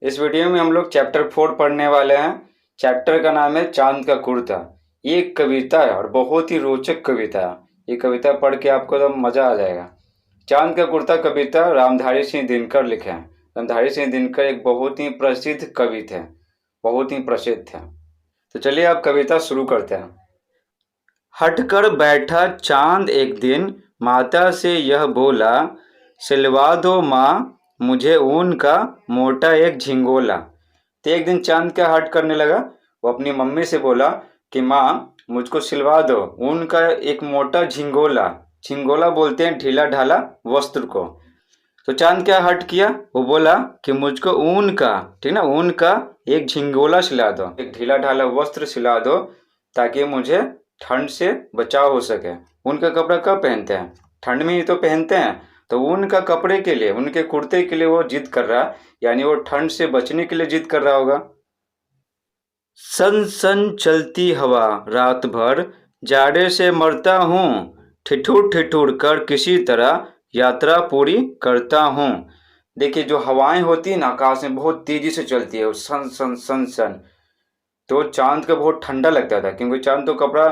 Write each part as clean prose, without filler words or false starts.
इस वीडियो में हम लोग चैप्टर 4 पढ़ने वाले हैं। चैप्टर का नाम है चांद का कुर्ता। ये एक कविता है और बहुत ही रोचक कविता है। ये कविता पढ़ के आपको तो मज़ा आ जाएगा। चांद का कुर्ता कविता रामधारी सिंह दिनकर लिखे हैं। रामधारी सिंह दिनकर एक बहुत ही प्रसिद्ध कवि थे, बहुत ही प्रसिद्ध थे। तो चलिए आप कविता शुरू करते हैं। हटकर बैठा चांद एक दिन, माता से यह बोला, सिलवा दो माँ मुझे ऊन का मोटा एक झिंगोला। तो एक दिन चांद क्या हट करने लगा, वो अपनी मम्मी से बोला कि माँ मुझको सिलवा दो ऊन का एक मोटा झिंगोला। झिंगोला बोलते हैं ढीला ढाला वस्त्र को। तो चांद क्या हट किया, वो बोला कि मुझको ऊन का, ठीक ना, ऊन का एक झिंगोला सिला दो, एक ढीला ढाला वस्त्र सिला दो ताकि मुझे ठंड से बचाव हो सके। ऊन का कपड़ा कब पहनते हैं, ठंड में ही तो पहनते हैं। तो ऊन का कपड़े के लिए, उनके कुर्ते के लिए वो जिद कर रहा, यानी वो ठंड से बचने के लिए जिद कर रहा होगा। सन सन चलती हवा रात भर, जाड़े से मरता हूँ, ठिठुर ठिठुर कर किसी तरह यात्रा पूरी करता हूँ। देखिए जो हवाएं होती है ना आकाश में, बहुत तेजी से चलती है, सन सन सन सन। तो चांद को बहुत ठंडा लगता था क्योंकि चांद तो कपड़ा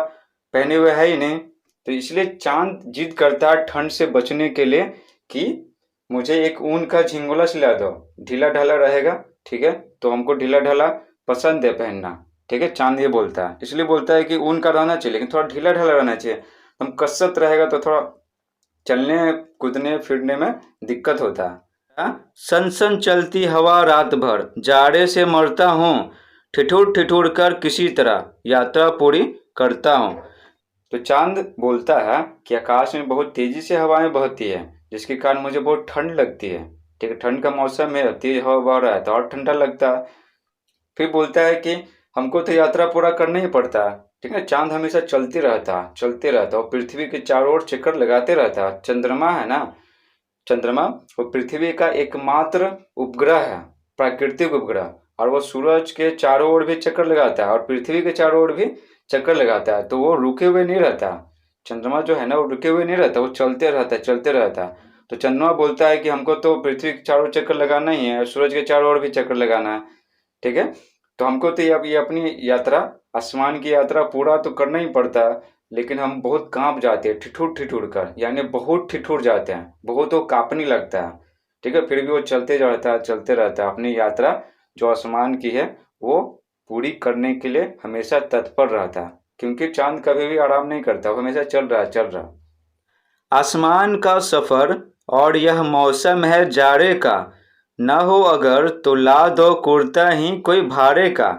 पहने हुए है ही नहीं। तो इसलिए चांद जिद करता है ठंड से बचने के लिए कि मुझे एक ऊन का झिंगोला सिला दो, ढीला ढाला रहेगा। ठीक है, तो हमको ढीला ढाला पसंद है पहनना। ठीक है, चांद ये बोलता है, इसलिए बोलता है कि ऊन का रहना चाहिए लेकिन थोड़ा ढीला ढाला रहना चाहिए। हम कसरत रहेगा तो थोड़ा चलने कूदने फिरने में दिक्कत होता है। सन सन चलती हवा रात भर, जाड़े से मरता हूँ, ठिठुर ठिठुर कर किसी तरह यात्रा पूरी करता हूँ। तो चांद बोलता है कि आकाश में बहुत तेजी से हवाएं बहती है जिसके कारण मुझे बहुत ठंड लगती है। ठीक है, ठंड का मौसम है, तेज हवा बह रहा है तो और ठंडा लगता है। फिर बोलता है कि हमको तो यात्रा पूरा करना ही पड़ता है। ठीक है, चांद हमेशा चलते रहता और पृथ्वी के चारों ओर चक्कर लगाते रहता है। चंद्रमा है ना, चंद्रमा वो पृथ्वी का एकमात्र उपग्रह है, प्राकृतिक उपग्रह, और वो सूरज के चारों ओर भी चक्कर लगाता है और पृथ्वी के चारों ओर भी चक्कर लगाता है। तो वो रुके हुए नहीं रहता। चंद्रमा जो है ना वो रुके हुए नहीं रहता, वो चलते रहता है, चलते रहता है। तो चंद्रमा बोलता है कि हमको तो पृथ्वी के चारों चक्कर लगाना ही है, सूरज के चारों ओर भी चक्कर लगाना है। ठीक है, तो हमको तो ये अपनी यात्रा, आसमान की यात्रा पूरा तो करना ही पड़ता है। लेकिन हम बहुत कांप जाते हैं ठिठुर ठिठुर कर, यानी बहुत ठिठुर जाते हैं, बहुत वो कांपने लगता है। ठीक है, फिर भी वो चलते रहता है, चलते रहता है अपनी यात्रा जो आसमान की है वो पूरी करने के लिए हमेशा तत्पर रहता है। क्योंकि चांद कभी भी आराम नहीं करता, वो हमेशा चल रहा है, चल रहा। आसमान का सफर और यह मौसम है जाड़े का, न हो अगर तो ला दो कुर्ता ही कोई भारे का।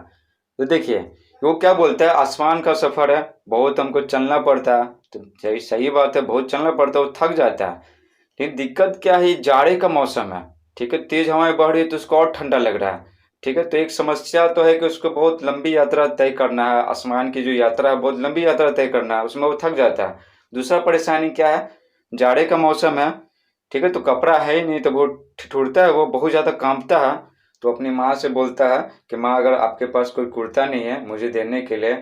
तो देखिए वो क्या बोलता है, आसमान का सफर है, बहुत हमको चलना पड़ता है। तो सही सही बात है, बहुत चलना पड़ता है, वो थक जाता है। लेकिन दिक्कत क्या है, जाड़े का मौसम है। ठीक है, तेज हवाएं बढ़ रही है तो उसको और ठंडा लग रहा है। ठीक है, तो एक समस्या तो है कि उसको बहुत लंबी यात्रा तय करना है, आसमान की जो यात्रा है बहुत लंबी यात्रा तय करना है, उसमें वो थक जाता है। दूसरा परेशानी क्या है, जाड़े का मौसम है। ठीक है, तो कपड़ा है ही नहीं तो वो ठिठुरता है, वो बहुत ज़्यादा कांपता है। तो अपनी माँ से बोलता है कि माँ अगर आपके पास कोई कुर्ता नहीं है मुझे देने के लिए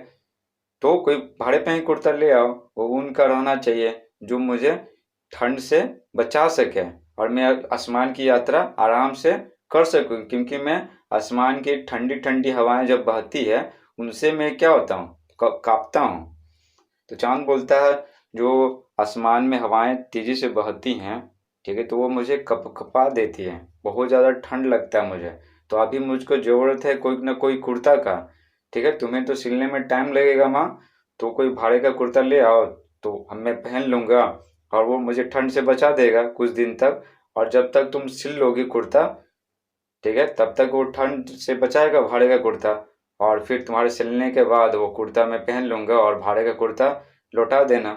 तो कोई भाड़े पे ही कुर्ता ले आओ, वो ऊन का रहना चाहिए जो मुझे ठंड से बचा सके और मैं आसमान की यात्रा आराम से कर सकूं। क्योंकि मैं आसमान की ठंडी ठंडी हवाएं जब बहती है उनसे मैं क्या होता हूँ, कांपता हूँ। तो चांद बोलता है जो आसमान में हवाएं तेजी से बहती हैं, ठीक है, तो वो मुझे कप कपा देती है, बहुत ज़्यादा ठंड लगता है मुझे। तो अभी मुझको ज़रूरत है कोई ना कोई कुर्ता का। ठीक है, तुम्हें तो सिलने में टाइम लगेगा माँ, तो कोई भाड़े का कुर्ता ले आओ तो हम मैं पहन लूँगा और वो मुझे ठंड से बचा देगा कुछ दिन तक। और जब तक तुम सिल लोगी कुर्ता, ठीक है, तब तक वो ठंड से बचाएगा भाड़े का कुर्ता। और फिर तुम्हारे सिलने के बाद वो कुर्ता मैं पहन लूँगा और भाड़े का कुर्ता लौटा देना।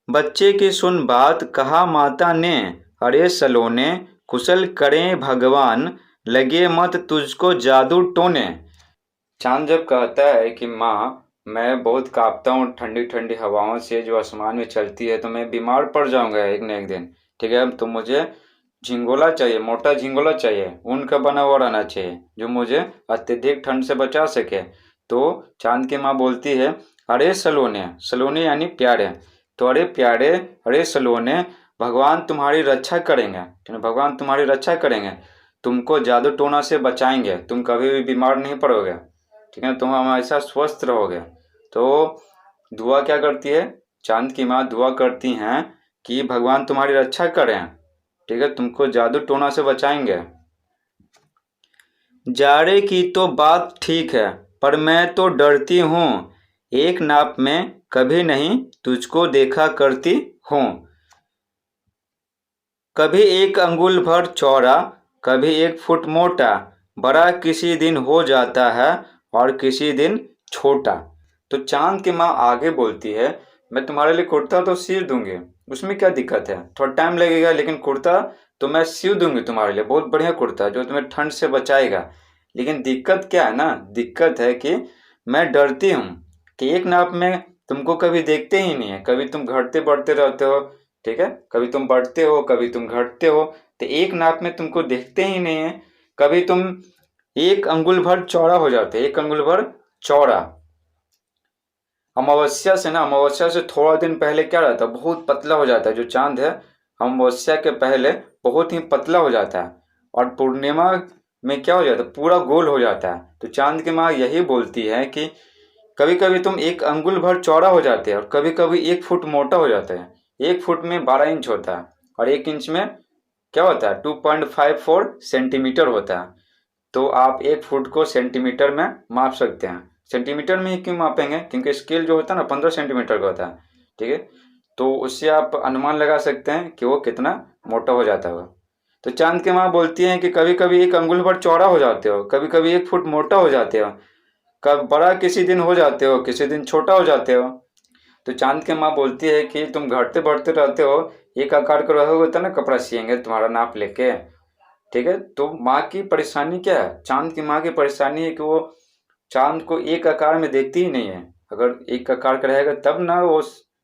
बच्चे की सुन बात कहा माता ने, अरे सलोने कुशल करें भगवान, लगे मत तुझको जादू टोने। चांद जब कहता है कि माँ मैं बहुत कांपता हूँ ठंडी ठंडी हवाओं से जो आसमान में चलती है, तो मैं बीमार पड़ जाऊंगा एक न एक दिन। ठीक है, तो मुझे झिंगोला चाहिए, मोटा झिंगोला चाहिए, ऊन का बना हुआ रहना चाहिए जो मुझे अत्यधिक ठंड से बचा सके। तो चांद की माँ बोलती है, अरे सलोने, सलोने यानी प्यारे, तो अरे प्यारे, अरे सलोने, भगवान तुम्हारी रक्षा करेंगे, भगवान तुम्हारी रक्षा करेंगे। तुमको जादू टोना से बचाएंगे, तुम कभी भी बीमार नहीं पड़ोगे, ठीक है, तुम हमेशा स्वस्थ रहोगे। तो दुआ क्या करती है, चांद की माँ दुआ करती हैं कि भगवान तुम्हारी रक्षा करें, ठीक है, तुमको जादू टोना से बचाएंगे। जाड़े की तो बात ठीक है, पर मैं तो डरती हूँ, एक नाप में कभी नहीं तुझको देखा करती हूँ। कभी 1 अंगुल भर चौड़ा, कभी 1 फुट मोटा, बड़ा किसी दिन हो जाता है और किसी दिन छोटा। तो चांद की माँ आगे बोलती है, मैं तुम्हारे लिए कुर्ता तो सिल दूंगी, उसमें क्या दिक्कत है, थोड़ा टाइम लगेगा, लेकिन कुर्ता तो मैं सिल दूंगी तुम्हारे लिए, बहुत बढ़िया कुर्ता जो तुम्हें ठंड से बचाएगा। लेकिन दिक्कत क्या है ना, दिक्कत है कि मैं डरती हूँ कि एक नाप में तुमको कभी देखते ही नहीं है, कभी तुम घटते बढ़ते रहते हो, ठीक है, कभी तुम बढ़ते हो कभी तुम घटते हो, तो एक नाप में तुमको देखते ही नहीं है। कभी तुम 1 अंगुल भर चौड़ा हो जाते, 1 अंगुल भर चौड़ा। अमावस्या से थोड़ा दिन पहले क्या रहता है, बहुत पतला हो जाता है, जो चांद है अमावस्या के पहले बहुत ही पतला हो जाता है, और पूर्णिमा में क्या हो जाता है, पूरा गोल हो जाता है। तो चांद की माँ यही बोलती है कि कभी कभी तुम 1 अंगुल भर चौड़ा हो जाते हैं और कभी कभी 1 फुट मोटा हो जाता है। 1 फुट में 12 इंच होता है और 1 इंच में क्या होता है, 2.54 सेंटीमीटर होता है। तो आप 1 फुट को सेंटीमीटर में माप सकते हैं। सेंटीमीटर में ही क्यों मापेंगे, क्योंकि स्केल जो होता है ना 15 सेंटीमीटर का होता है, ठीक है, तो उससे आप अनुमान लगा सकते हैं कि वो कितना मोटा हो जाता होगा। तो चांद की माँ बोलती हैं कि कभी कभी 1 अंगुल भर चौड़ा हो जाते हो, कभी कभी 1 फुट मोटा हो जाते हो, कब बड़ा किसी दिन हो जाते हो, किसी दिन छोटा हो जाते हो। तो चांद की माँ बोलती है कि तुम घटते बढ़ते रहते हो, एक आकार का रहोगे तो ना कपड़ा सिएंगे तुम्हारा नाप लेके, ठीक है। तो माँ की परेशानी क्या है, चांद की माँ की परेशानी है कि वो चांद को एक आकार में देखती ही नहीं है, अगर एक आकार का रहेगा तब ना वो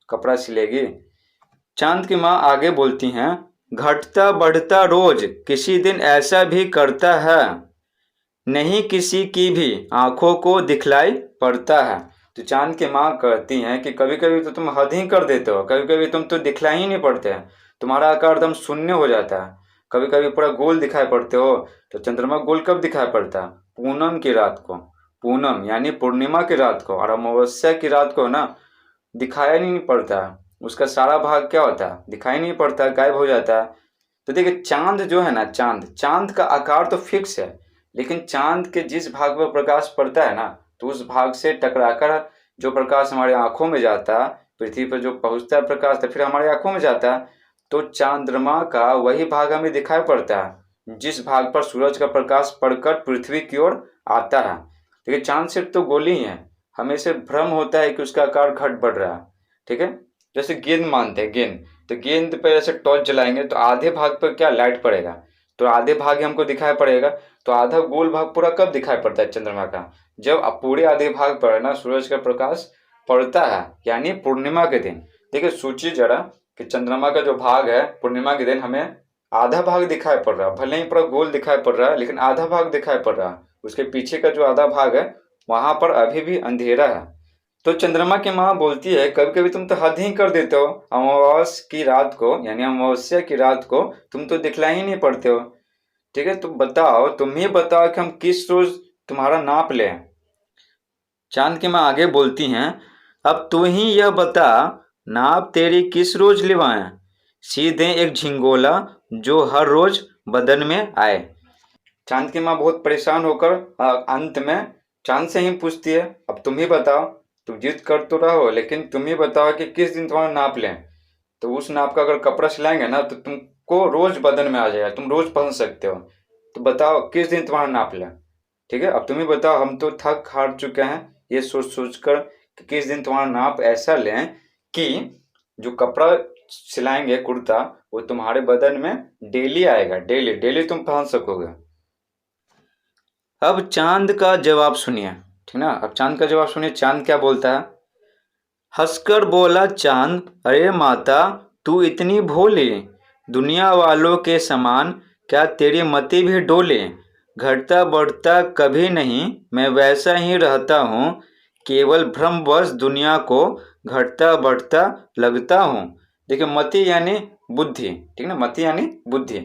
कपड़ा सिलेगी। चांद की माँ आगे बोलती हैं, घटता बढ़ता रोज किसी दिन ऐसा भी करता है, नहीं किसी की भी आंखों को दिखलाई पड़ता है। तो चांद की माँ कहती हैं कि कभी कभी तो तुम हद ही कर देते हो, कभी कभी तुम तो दिखलाई ही नहीं पड़ते हैं, तुम्हारा आकार एकदम शून्य हो जाता है, कभी कभी पूरा गोल दिखाई पड़ते हो। तो चंद्रमा गोल कब दिखाई पड़ता है, पूनम की रात को, पूनम यानी पूर्णिमा की रात को, और अमावस्या की रात को ना दिखाया नहीं पड़ता है, उसका सारा भाग क्या होता है, दिखाई नहीं पड़ता, गायब हो जाता है। तो देखिए चांद जो है ना, चांद चांद का आकार तो फिक्स है, लेकिन चांद के जिस भाग पर प्रकाश पड़ता है ना, तो उस भाग से टकराकर जो प्रकाश हमारे आंखों में जाता है, पृथ्वी पर जो पहुंचता है प्रकाश तो फिर हमारे आंखों में जाता है। तो चंद्रमा का वही भाग हमें दिखाई पड़ता है जिस भाग पर सूरज का प्रकाश पड़कर पृथ्वी की ओर आता है। देखिए चांद सिर्फ तो गोली ही है, हमें से भ्रम होता है कि उसका आकार घट बढ़ रहा है, ठीक है। जैसे गेंद मानते हैं, गेंद, तो गेंद पे जैसे टॉर्च जलाएंगे तो आधे भाग पर क्या लाइट पड़ेगा, तो आधे भाग ही हमको दिखाई पड़ेगा। तो आधा गोल भाग पूरा कब दिखाई पड़ता है चंद्रमा का, जब पूरे आधे भाग पर ना सूरज का प्रकाश पड़ता है, यानी पूर्णिमा के दिन। देखिए सोचिए जरा कि चंद्रमा का जो भाग है पूर्णिमा के दिन हमें आधा भाग दिखाई पड़ रहा है, भले ही पूरा गोल दिखाई पड़ रहा है लेकिन आधा भाग दिखाई पड़ रहा है, उसके पीछे का जो आधा भाग है वहां पर अभी भी अंधेरा है। तो चंद्रमा की माँ बोलती है कभी कभी तुम तो हद ही कर देते हो, अमावस की रात को यानी अमावस्या की रात को तुम तो दिखलाई ही नहीं पड़ते हो, ठीक है। तो बताओ, तुम ही बताओ कि हम किस रोज तुम्हारा नाप लें। चांद की माँ आगे बोलती हैं, अब तू ही यह बता, नाप तेरी किस रोज लिवाएं, सीधे एक झिंगोला जो हर रोज बदन में आए। चांद की माँ बहुत परेशान होकर अंत में चांद से ही पूछती है, अब तुम ही बताओ, तुम जिद कर तो रहो लेकिन तुम ही बताओ कि किस दिन तुम्हारा नाप लें, तो उस नाप का अगर कपड़ा सिलाएंगे ना तो तुमको रोज बदन में आ जाएगा, तुम रोज पहन सकते हो। तो बताओ किस दिन तुम्हारा नाप लें, ठीक है, अब तुम ही बताओ, हम तो थक हार चुके हैं ये सोच सोच कर कि किस दिन तुम्हारा नाप ऐसा लें कि जो कपड़ा सिलाएंगे कुर्ता वो तुम्हारे बदन में डेली आएगा, डेली डेली तुम पहन सकोगे। अब चांद का जवाब सुनिए, ठीक ना, अब चांद का जवाब सुनिए, चांद क्या बोलता है। हंसकर बोला चांद, अरे माता तू इतनी भोली, दुनिया वालों के समान क्या तेरी मति भी डोले, घटता बढ़ता कभी नहीं मैं वैसा ही रहता हूँ, केवल भ्रमवश दुनिया को घटता बढ़ता लगता हूँ। देखिए मति यानी बुद्धि, ठीक ना, मति यानी बुद्धि।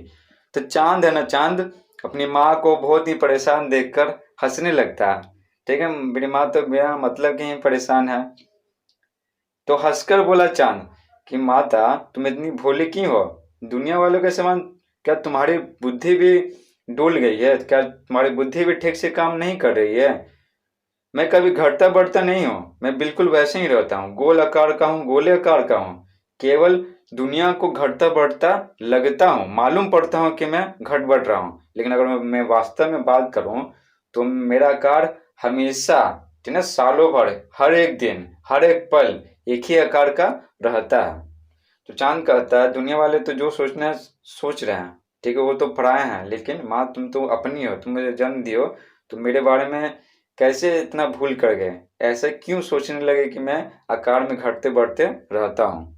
तो चांद है ना, चांद अपनी माँ को बहुत ही परेशान देखकर हंसने लगता है। ठीक है, मेरी माँ तो बिना मतलब के ही परेशान है। तो हंसकर बोला चांद कि माता तुम इतनी भोली क्यों हो? दुनिया वालों के समान क्या तुम्हारी बुद्धि भी डूल गई है? क्या तुम्हारी बुद्धि भी ठीक से काम नहीं कर रही है? मैं कभी घटता बढ़ता नहीं हूँ, मैं बिल्कुल वैसे ही रहता हूँ, गोल आकार का हूँ, गोले आकार का हूँ। केवल दुनिया को घटता बढ़ता लगता हूँ, मालूम पड़ता हूँ कि मैं घट बढ़ रहा हूँ, लेकिन अगर मैं वास्तव में बात करूँ तो मेरा आकार हमेशा, ठीक है, सालों भर, हर एक दिन, हर एक पल एक ही आकार का रहता है। तो चांद कहता है दुनिया वाले तो जो सोचना है सोच रहे हैं, ठीक है, वो तो पराए हैं, लेकिन माँ तुम तो अपनी हो, तुम मुझे जन्म दियो, तो मेरे बारे में कैसे इतना भूल कर गए? ऐसे क्यों सोचने लगे कि मैं आकार में घटते बढ़ते रहता हूँ?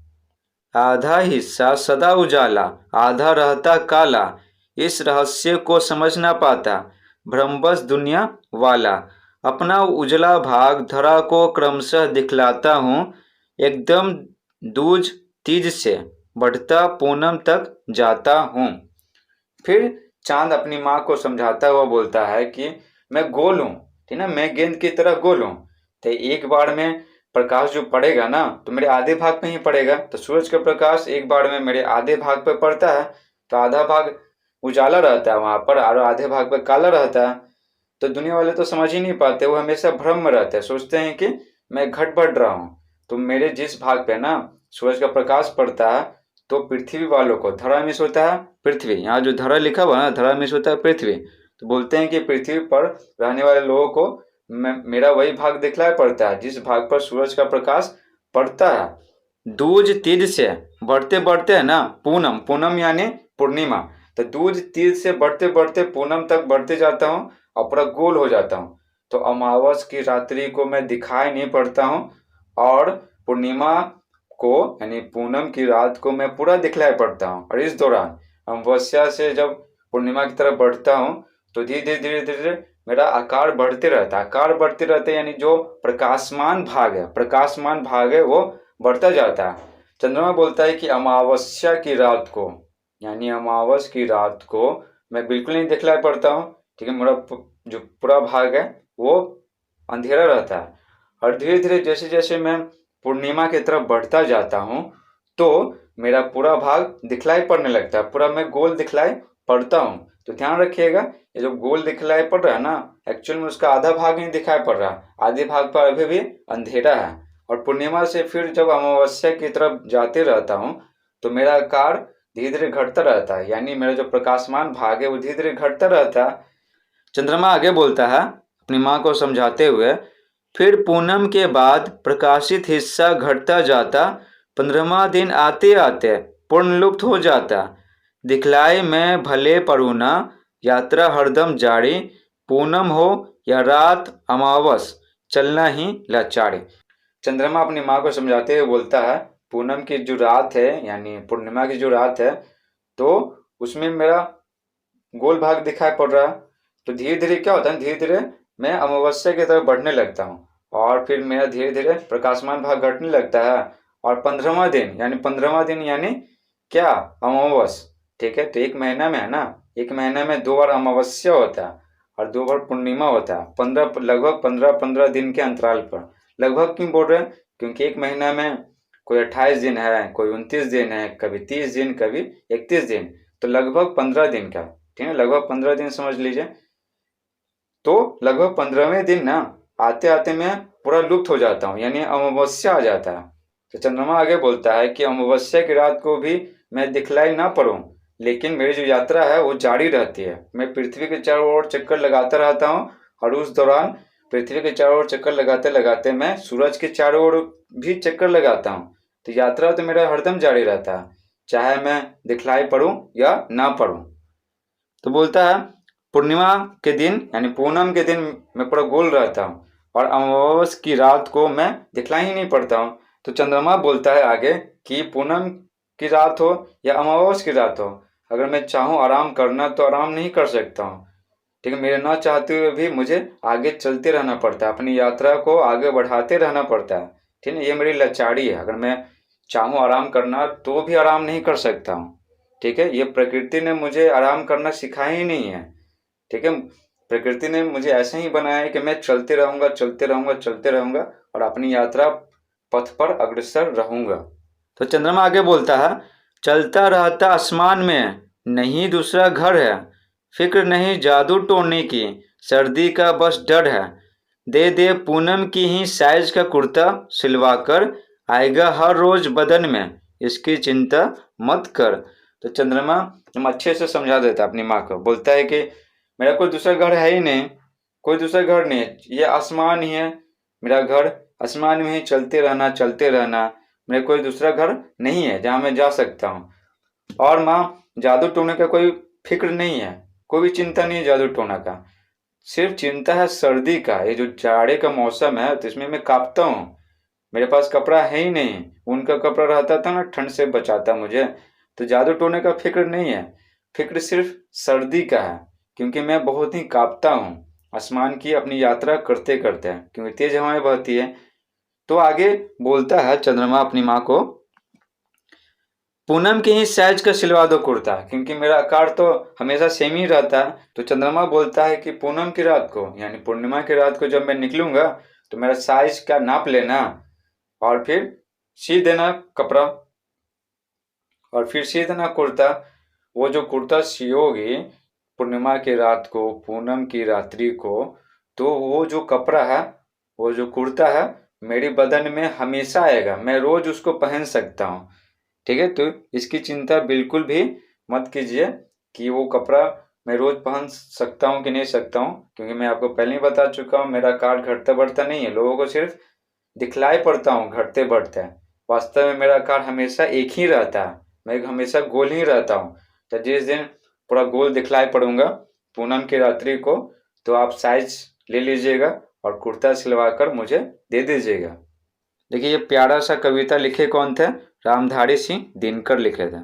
आधा हिस्सा सदा उजाला, आधा रहता काला, इस रहस्य को समझ ना पाता भ्रमवश दुनिया वाला। अपना उजला भाग धरा को क्रमशः दिखलाता हूँ, एकदम दूज तीज से बढ़ता पूनम तक जाता हूँ। फिर चांद अपनी माँ को समझाता हुआ बोलता है कि मैं गोल हूँ, ठीक ना, मैं गेंद की तरह गोल हूँ। तो एक बार में प्रकाश जो पड़ेगा ना तो मेरे आधे भाग में ही पड़ेगा। तो सूरज का प्रकाश एक बार में मेरे आधे भाग पे पड़ता है, तो आधा भाग उजाला रहता है वहां पर और आधे भाग पे काला रहता है। तो दुनिया वाले तो समझ ही नहीं पाते, वो हमेशा भ्रम में रहते हैं, सोचते हैं कि मैं घट बढ़ रहा हूँ। तो मेरे जिस भाग पे ना सूरज का प्रकाश पड़ता है तो पृथ्वी वालों को, धरा मिस होता है पृथ्वी, यहाँ जो धरा लिखा हुआ है ना, धरा मिस होता है पृथ्वी, तो बोलते हैं कि पृथ्वी पर रहने वाले लोगों को मेरा वही भाग दिखलाई पड़ता है जिस भाग पर सूरज का प्रकाश पड़ता है। दूज तीज से बढ़ते बढ़ते है ना पूनम, पूनम यानी पूर्णिमा, तो दूज तीज से बढ़ते बढ़ते पूनम तक बढ़ते जाता हूँ और पूरा गोल हो जाता हूँ। तो अमावस की रात्रि को मैं दिखाई नहीं पड़ता हूँ और पूर्णिमा को यानी पूनम की रात को मैं पूरा दिखलाई पड़ता हूँ। और इस दौरान अमावस्या से जब पूर्णिमा की तरफ बढ़ता हूँ तो धीरे धीरे धीरे धीरे मेरा आकार बढ़ते रहता है, आकार बढ़ते रहते यानी जो प्रकाशमान भाग है वो बढ़ता जाता है। चंद्रमा बोलता है कि अमावस्या की रात को यानी अमावस की रात को मैं बिल्कुल नहीं दिखलाई पड़ता हूँ, ठीक है, मेरा जो पूरा भाग है वो अंधेरा रहता है। और धीरे धीरे जैसे जैसे मैं पूर्णिमा की तरफ बढ़ता जाता हूँ तो मेरा पूरा भाग दिखलाई पड़ने लगता है, पूरा मैं गोल दिखलाई पड़ता हूँ। तो ध्यान रखिएगा, ये जो गोल दिखलाई पड़ रहा है ना, एक्चुअल में उसका आधा भाग नहीं दिखाई पड़ रहा, आधे भाग पर अभी भी अंधेरा है। और पूर्णिमा से फिर जब अमावस्या की तरफ जाते रहता हूँ तो मेरा आकार धीरे धीरे घटता रहता है, यानी मेरा जो प्रकाशमान भाग है वो धीरे धीरे घटता रहता है। चंद्रमा आगे बोलता है अपनी माँ को समझाते हुए, फिर पूनम के बाद प्रकाशित हिस्सा घटता जाता, 15वां दिन आते आते पूर्ण लुप्त हो जाता। दिखलाई में भले पड़ू ना, यात्रा हरदम जारी, पूनम हो या रात अमावस चलना ही लाचारी। चंद्रमा अपनी माँ को समझाते हुए बोलता है पूनम की जो रात है यानी पूर्णिमा की जो रात है तो उसमें मेरा गोल भाग दिखाई पड़ रहा है। तो धीरे धीरे क्या होता है, धीरे धीरे मैं अमावस्या की तरफ बढ़ने लगता हूँ और फिर मेरा धीरे धीरे प्रकाशमान भाग घटने लगता है। और 15वां दिन यानी क्या, अमावस, ठीक है। तो एक महीना में है ना, एक महीना में 2 बार अमावस्या होता है और 2 बार पूर्णिमा होता है, लगभग 15-15 दिन के अंतराल पर। लगभग क्यों बोल रहे हैं, क्योंकि एक महीना में कोई 28 दिन है, कोई 29 दिन है, कभी 30 दिन, कभी 31 दिन, तो लगभग 15 दिन का, ठीक है, लगभग 15 दिन समझ लीजिए। तो लगभग 15वें दिन ना आते आते मैं पूरा लुप्त हो जाता हूँ, यानी अमावस्या आ जाता है। तो चंद्रमा आगे बोलता है कि अमावस्या की रात को भी मैं दिखलाई ना पड़ूं, लेकिन मेरी जो यात्रा है वो जारी रहती है। मैं पृथ्वी के चारों ओर चक्कर लगाता रहता हूँ और उस दौरान पृथ्वी के चारों ओर चक्कर लगाते लगाते मैं सूरज के चारों ओर भी चक्कर लगाता हूँ। तो यात्रा तो मेरा हरदम जारी रहता है, चाहे मैं दिखलाई पड़ूं या ना पड़ूं। तो बोलता है पूर्णिमा के दिन यानी पूनम के दिन मैं पूरा गोल रहता हूँ और अमावस की रात को मैं दिखलाई ही नहीं पड़ता हूँ। तो चंद्रमा बोलता है आगे कि पूनम की रात हो या अमावस की रात हो, अगर मैं चाहूँ आराम करना तो आराम नहीं कर सकता हूँ, ठीक है, मेरे ना चाहते हुए भी मुझे आगे चलते रहना पड़ता है, अपनी यात्रा को आगे बढ़ाते रहना पड़ता है, ठीक है, ये मेरी लाचारी है। अगर मैं चाहूँ आराम करना तो भी आराम नहीं कर सकता हूँ, ठीक है, ये प्रकृति ने मुझे आराम करना सिखाया ही नहीं है। ठीक है, प्रकृति ने मुझे ऐसे ही बनाया है कि मैं चलते रहूंगा चलते रहूंगा चलते रहूंगा और अपनी यात्रा पथ पर अग्रसर रहूंगा। तो चंद्रमा आगे बोलता है, चलता रहता आसमान में, नहीं दूसरा घर है, फिक्र नहीं जादू टोने की, सर्दी का बस डर है, दे दे पूनम की ही साइज का कुर्ता सिलवा कर, आएगा हर रोज बदन में, इसकी चिंता मत कर। तो चंद्रमा हम अच्छे से समझा देता है अपनी माँ को, बोलता है कि मेरा कोई दूसरा घर है ही नहीं, कोई दूसरा घर नहीं है, ये आसमान ही है मेरा घर, आसमान में ही चलते रहना चलते रहना, मेरा कोई दूसरा घर नहीं है जहाँ मैं जा सकता हूँ। और माँ, जादू टोने का कोई फिक्र नहीं है, कोई भी चिंता नहीं है जादू टोना का, सिर्फ चिंता है सर्दी का। ये जो जाड़े का मौसम है तो इसमें मैं कांपता हूँ, मेरे पास कपड़ा है ही नहीं, उनका कपड़ा रहता था ना ठंड से बचाता मुझे। तो जादू टोने का फिक्र नहीं है, फिक्र सिर्फ सर्दी का है, क्योंकि मैं बहुत ही कांपता हूँ आसमान की अपनी यात्रा करते करते, क्योंकि तेज हवाएं बहती है। तो आगे बोलता है चंद्रमा अपनी माँ को, पूनम के ही साइज का सिलवा दो कुर्ता, क्योंकि मेरा आकार तो हमेशा सेम ही रहता है। तो चंद्रमा बोलता है कि पूनम की रात को यानी पूर्णिमा की रात को जब मैं निकलूंगा तो मेरा साइज का नाप लेना और फिर सी देना कपड़ा, और फिर सी देना कुर्ता। वो जो कुर्ता सियोगी पूर्णिमा की रात को, पूनम की रात्रि को, तो वो जो कपड़ा है, वो जो कुर्ता है, मेरे बदन में हमेशा आएगा, मैं रोज उसको पहन सकता हूँ। ठीक है, तो इसकी चिंता बिल्कुल भी मत कीजिए कि वो कपड़ा मैं रोज पहन सकता हूँ कि नहीं सकता हूँ, क्योंकि मैं आपको पहले ही बता चुका हूँ मेरा कार्ड घटता बढ़ता नहीं है, लोगों को सिर्फ दिखलाई पड़ता हूँ घटते बढ़ते। वास्तव में मेरा कार्ड हमेशा एक ही रहता है, मैं हमेशा गोल ही रहता हूँ। तो जिस दिन पूरा गोल दिखलाई पड़ूंगा पूनम की रात्रि को, तो आप साइज ले लीजिएगा और कुर्ता सिलवा कर मुझे दे दीजिएगा। देखिए, ये प्यारा सा कविता लिखे कौन थे? रामधारी सिंह दिनकर लिखे थे।